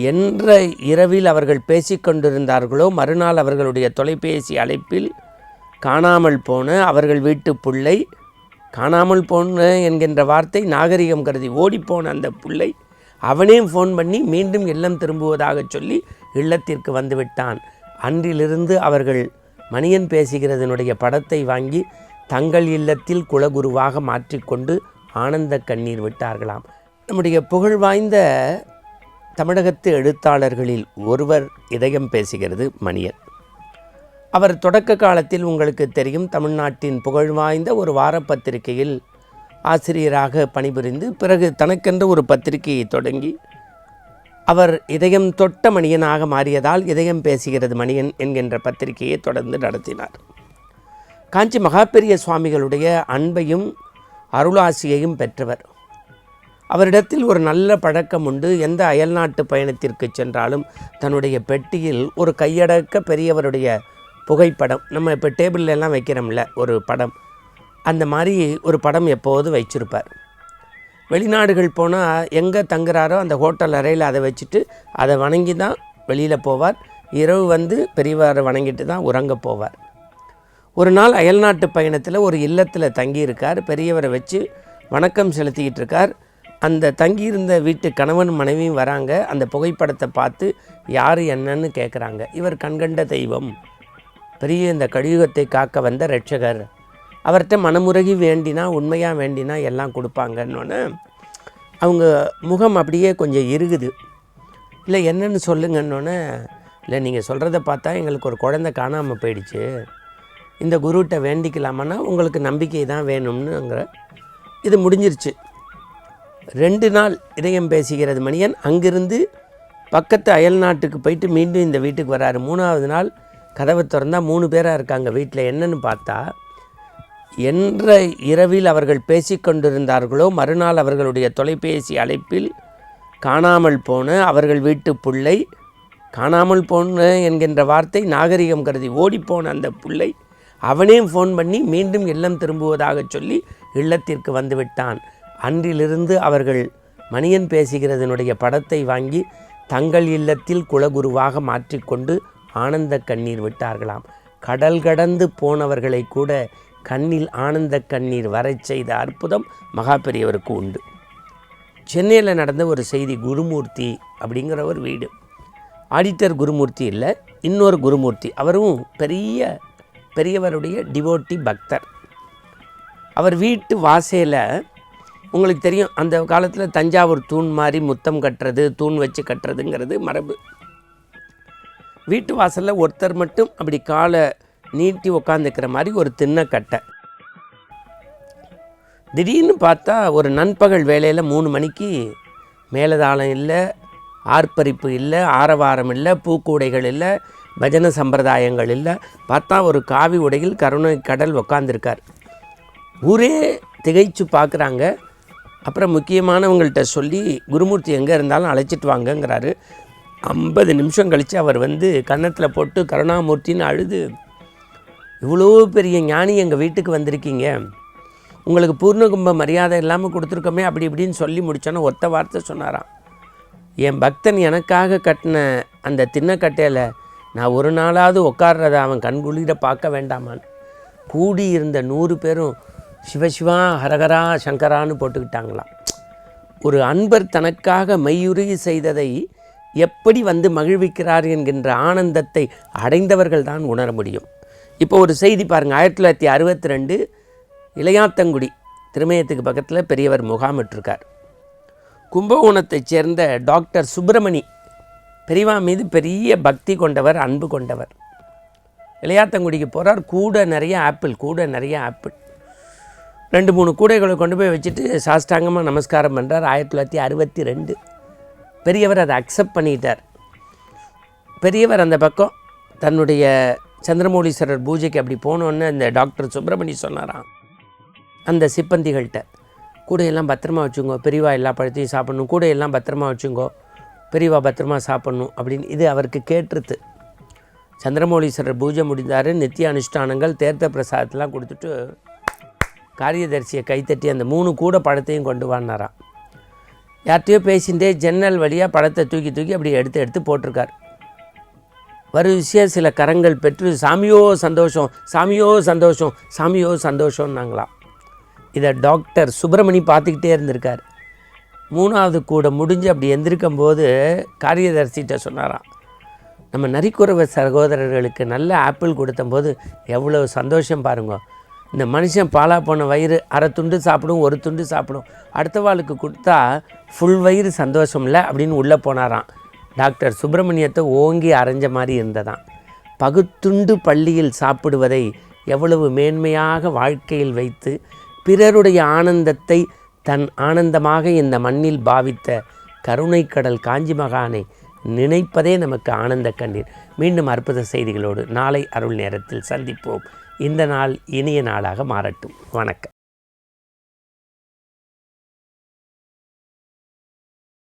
என்ற இரவில் அவர்கள் பேசிக்கொண்டிருந்தார்களோ மறுநாள் அவர்களுடைய தொலைபேசி அழைப்பில் காணாமல் போன அவர்கள் வீட்டு பிள்ளை, காணாமல் போன என்கின்ற வார்த்தை நாகரிகம் கருதி ஓடிப்போன அந்த பிள்ளை அவனே ஃபோன் பண்ணி மீண்டும் இல்லம் திரும்புவதாக சொல்லி இல்லத்திற்கு வந்துவிட்டான். அன்றிலிருந்து அவர்கள் மணியன் பேசுகிறதனுடைய படத்தை வாங்கி தங்கள் இல்லத்தில் குலகுருவாக மாற்றிக்கொண்டு ஆனந்த கண்ணீர் விட்டார்களாம். நம்முடைய புகழ்வாய்ந்த தமிழகத்து எழுத்தாளர்களில் ஒருவர் இதயம் பேசுகிறது மணியன். அவர் தொடக்க காலத்தில் உங்களுக்கு தெரியும், தமிழ்நாட்டின் புகழ்வாய்ந்த ஒரு வாரப்பத்திரிகையில் ஆசிரியராக பணிபுரிந்து பிறகு தனக்கென்று ஒரு பத்திரிகையை தொடங்கி அவர் இதயம் தொட்ட மணியனாக மாறியதால் இதயம் பேசுகிறது மணியன் என்கின்ற பத்திரிகையை தொடர்ந்து நடத்தினார். காஞ்சி மகாபெரிய சுவாமிகளுடைய அன்பையும் அருளாசியையும் பெற்றவர். அவரிடத்தில் ஒரு நல்ல பழக்கம் உண்டு. எந்த அயல்நாட்டு பயணத்திற்கு சென்றாலும் தன்னுடைய பெட்டியில் ஒரு கையடக்க பெரியவருடைய புகைப்படம், நம்ம இப்போ டேபிள்ல எல்லாம் வைக்கிறோம்ல ஒரு படம், அந்த மாதிரி ஒரு படம் எப்போது வச்சிருப்பார். வெளிநாடுகள் போனால் எங்கே தங்குறாரோ அந்த ஹோட்டல் அறையில் அதை வச்சுட்டு அதை வணங்கி தான் வெளியில் போவார். இரவு வந்து பெரியவரை வணங்கிட்டு தான் உறங்க போவார். ஒரு நாள் அயல்நாட்டு பயணத்தில் ஒரு இல்லத்தில் தங்கியிருக்கார். பெரியவரை வச்சு வணக்கம் செலுத்திக்கிட்டு இருக்கார். அந்த தங்கியிருந்த வீட்டு கணவன் மனைவியும் வராங்க. அந்த புகைப்படத்தை பார்த்து யார் என்னன்னு கேட்குறாங்க. இவர் கண்கண்ட தெய்வம், பெரிய இந்த கலியுகத்தை காக்க வந்த ரட்சகர், அவர்கிட்ட மனமுருகி வேண்டினா உண்மையாக வேண்டினா எல்லாம் கொடுப்பாங்கன்னொன்னே அவங்க முகம் அப்படியே கொஞ்சம் இறுகுது. இல்லை என்னன்னு சொல்லுங்கன்னொன்னே, இல்லை நீங்கள் சொல்கிறத பார்த்தா எங்களுக்கு ஒரு குழந்தை காணாமல் போயிடுச்சு, இந்த குருகிட்ட வேண்டிக்கலாமான்னா உங்களுக்கு நம்பிக்கை தான் வேணும்னுங்கிற இது முடிஞ்சிருச்சு. 2 நாள் இதயம் பேசுகிறது மணியன் அங்கிருந்து பக்கத்து அயல் நாட்டுக்கு போயிட்டு மீண்டும் இந்த வீட்டுக்கு வராரு. 3ஆவது நாள் கதவை திறந்தால் 3 பேராக இருக்காங்க வீட்டில். என்னன்னு பார்த்தா, என்ற இரவில் அவர்கள் பேசிக்கொண்டிருந்தார்களோ மறுநாள் அவர்களுடைய தொலைபேசி அழைப்பில் காணாமல் போன அவர்கள் வீட்டு பிள்ளை, காணாமல் போன என்கின்ற வார்த்தை நாகரிகம் கருதி ஓடிப்போன அந்த பிள்ளை அவனே ஃபோன் பண்ணி மீண்டும் இல்லம் திரும்புவதாக சொல்லி இல்லத்திற்கு வந்துவிட்டான். அன்றிலிருந்து அவர்கள் மணியன் பேசுகிறதனுடைய படத்தை வாங்கி தங்கள் இல்லத்தில் குலகுருவாக மாற்றிக்கொண்டு ஆனந்த கண்ணீர் விட்டார்களாம். கடல் கடந்து போனவர்களை கூட கண்ணில் ஆனந்த கண்ணீர் வரை செய்த அற்புதம் மகாபெரியவருக்கு உண்டு. சென்னையில் நடந்த ஒரு செய்தி, குருமூர்த்தி அப்படிங்கிற ஒரு வீடு, ஆடிட்டர் குருமூர்த்தி இல்லை, இன்னொரு குருமூர்த்தி, அவரும் பெரியவருடைய டிவோட்டி பக்தர். அவர் வீட்டு வாசையில் உங்களுக்கு தெரியும், அந்த காலத்தில் தஞ்சாவூர் தூண் மாதிரி முத்தம் கட்டுறது, தூண் வச்சு கட்டுறதுங்கிறது மரபு. வீட்டு வாசலில் ஒருத்தர் மட்டும் அப்படி காலை நீட்டி உக்காந்துக்கிற மாதிரி ஒரு திண்ணக்கட்டை. திடீர்னு பார்த்தா ஒரு நண்பகல் வேளையில் 3 மணிக்கு மேலதாளம் இல்லை, ஆர்ப்பரிப்பு இல்லை, ஆரவாரம் இல்லை, பூக்கூடைகள் இல்லை, பஜனை சம்பிரதாயங்கள் இல்லை. பார்த்தா ஒரு காவி உடையில் கருணை கடல் உக்காந்துருக்கார். ஊரே திகைச்சு பார்க்குறாங்க. அப்புறம் முக்கியமானவங்கள்ட்ட சொல்லி குருமூர்த்தி எங்கே இருந்தாலும் அழைச்சிட்டு வாங்கங்கிறாரு. 50 நிமிஷம் கழித்து அவர் வந்து கன்னத்தில் போட்டு கருணாமூர்த்தின்னு அழுது, இவ்வளோ பெரிய ஞானி எங்கள் வீட்டுக்கு வந்திருக்கீங்க, உங்களுக்கு பூர்ணகும்ப மரியாதை இல்லாமல் கொடுத்துருக்கோமே அப்படி இப்படின்னு சொல்லி முடித்தோன்னே ஒத்த வார்த்தை சொன்னாராம், என் பக்தன் எனக்காக கட்டின அந்த திண்ணக்கட்டையில் நான் ஒரு நாளாவது உட்கார்றத அவன் கண்குளிர பார்க்க வேண்டாமான்னு. கூடி இருந்த 100 பேரும் சிவசிவா ஹரஹரா சங்கரான்னு போட்டுக்கிட்டாங்களாம். ஒரு அன்பர் தனக்காக மெய்யுருகி செய்ததை எப்படி வந்து மகிழ்விக்கிறார் என்கின்ற ஆனந்தத்தை அடைந்தவர்கள் தான் உணர முடியும். இப்போ ஒரு செய்தி பாருங்கள். 1962 இளையாத்தங்குடி திருமயத்துக்கு பக்கத்தில் பெரியவர் முகாமிட்டிருக்கார். கும்பகோணத்தைச் சேர்ந்த டாக்டர் சுப்பிரமணி பெரியவா மீது பெரிய பக்தி கொண்டவர், அன்பு கொண்டவர். இளையாத்தங்குடிக்கு போகிறார். கூட நிறைய ஆப்பிள் 2-3 கூடைகளை கொண்டு போய் வச்சுட்டு சாஷ்டாங்கமாக நமஸ்காரம் பண்ணுறார். 1962 பெரியவர் அதை அக்செப்ட் பண்ணிட்டார். பெரியவர் அந்த பக்கம் தன்னுடைய சந்திரமௌலீஸ்வரர் பூஜைக்கு அப்படி போனோன்னு அந்த டாக்டர் சுப்பிரமணி சொன்னாராம் அந்த சிப்பந்திகள்கிட்ட, கூடையெல்லாம் பத்திரமா வச்சுங்கோ, பெரியவா எல்லா பழத்தையும் சாப்பிட்ணும், கூடையெல்லாம் பத்திரமா வச்சுங்கோ, பெரியவா பத்திரமா சாப்பிட்ணும் அப்படின்னு. இது அவருக்கு கேட்டுருது. சந்திரமௌலீஸ்வரர் பூஜை முடிந்தார். நித்திய அனுஷ்டானங்கள் தேர்த்த பிரசாதத்தெலாம் கொடுத்துட்டு காரியதர்சியை கைத்தட்டி அந்த 3 கூட பழத்தையும் கொண்டு வானாராம். யார்கிட்டையோ பேசிகிட்டே ஜன்னல் வழியாக பழத்தை தூக்கி தூக்கி அப்படி எடுத்து போட்டிருக்கார். வரிசையாக சில கரங்கள் பெற்று சாமியோ சந்தோஷம், சாமியோ சந்தோஷம், சாமியோ சந்தோஷம்னாங்களாம். இதை டாக்டர் சுப்பிரமணி பார்த்துக்கிட்டே இருந்திருக்கார். 3வது கூட முடிஞ்சு அப்படி எந்திருக்கும் போது காரியதர்சிகிட்ட சொன்னாராம், நம்ம நரிக்குறவ சகோதரர்களுக்கு நல்ல ஆப்பிள் கொடுத்தம்போது எவ்வளோ சந்தோஷம் பாருங்க. இந்த மனுஷன் பாலாக போன வயிறு அரை துண்டு சாப்பிடும், ஒரு துண்டு சாப்பிடும், அடுத்த வாளுக்கு கொடுத்தா ஃபுல் வயிறு சந்தோஷம் இல்லை அப்படின்னு உள்ளே போனாராம். டாக்டர் சுப்பிரமணியத்தை ஓங்கி அரைஞ்ச மாதிரி இருந்ததான். பகுத்துண்டு பள்ளியில் சாப்பிடுவதை எவ்வளவு மேன்மையாக வாழ்க்கையில் வைத்து பிறருடைய ஆனந்தத்தை தன் ஆனந்தமாக இந்த மண்ணில் பாவித்த கருணைக்கடல் காஞ்சி மகானை நினைப்பதே நமக்கு ஆனந்த கண்ணீர். மீண்டும் அற்புத செய்திகளோடு நாளை அருள் நேரத்தில் சந்திப்போம். இந்த நாள் இனிய நாளாக மாறட்டும். வணக்கம்.